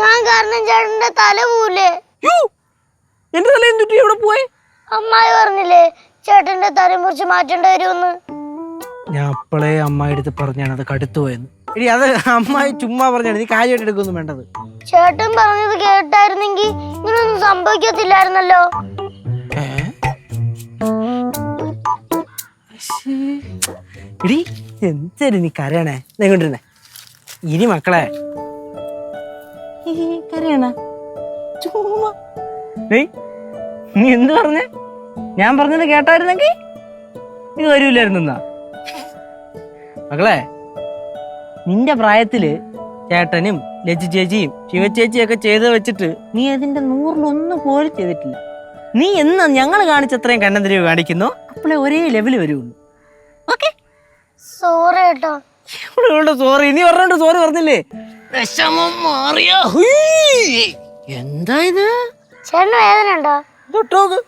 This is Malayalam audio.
ഞാൻ കാരണം ചേട്ടന്റെ തല പോവില്ലേ? എന്റെ തല എന്തുട്ടി എവിടെ പോയി? അമ്മായി പറഞ്ഞില്ലേ ചേട്ടന്റെ തല മുറിച്ച് മാറ്റേണ്ടി വരുമെന്ന്. ഞാൻ അപ്പളേ അമ്മായി അടുത്ത് പറഞ്ഞാണ് അത് കടുത്തു പോയെന്ന്. എടി അത് അമ്മായി ചുമ്മാ പറഞ്ഞാണ്, നീ കാര്യമായിട്ട് എടുക്കൊന്നും വേണ്ടത്. ചേട്ടൻ പറഞ്ഞത് കേട്ടായിരുന്നെങ്കിൽ ഇങ്ങനൊന്നും സംഭവിക്കത്തില്ലായിരുന്നല്ലോ. എടി എന്തൊരു നീ കരയണേ കൊണ്ടിരുന്നേ. ഇനി മക്കളെ കരയണ ചുമ്മാ. നീ എന്ത് പറഞ്ഞേ? ഞാൻ പറഞ്ഞത് കേട്ടായിരുന്നെങ്കിൽ ഇത് വരൂലായിരുന്നാ. മക്കളെ നിന്റെ പ്രായത്തില് ചേട്ടനും ലജ്ജ ചേച്ചിയും ശിവചേച്ചിയൊക്കെ ചെയ്ത് വെച്ചിട്ട് നീ അതിന്റെ 100-1 പോലും ചെയ്തിട്ടില്ല. നീ എന്നാ ഞങ്ങൾ കാണിച്ചത്രയും കണ്ണന്തിരിവ് കാണിക്കുന്നോ അപ്പോഴേ ഒരേ ലെവല് വരുള്ളൂ. ഓക്കെ, സോറി കേട്ടോ. സോറി ഇനി പറഞ്ഞോണ്ട് സോറി പറഞ്ഞില്ലേ? വിഷമം മാറിയ എന്താ ഇത്? ചേട്ടന് വേദന ഉണ്ടോ? തൊട്ടോക്ക്.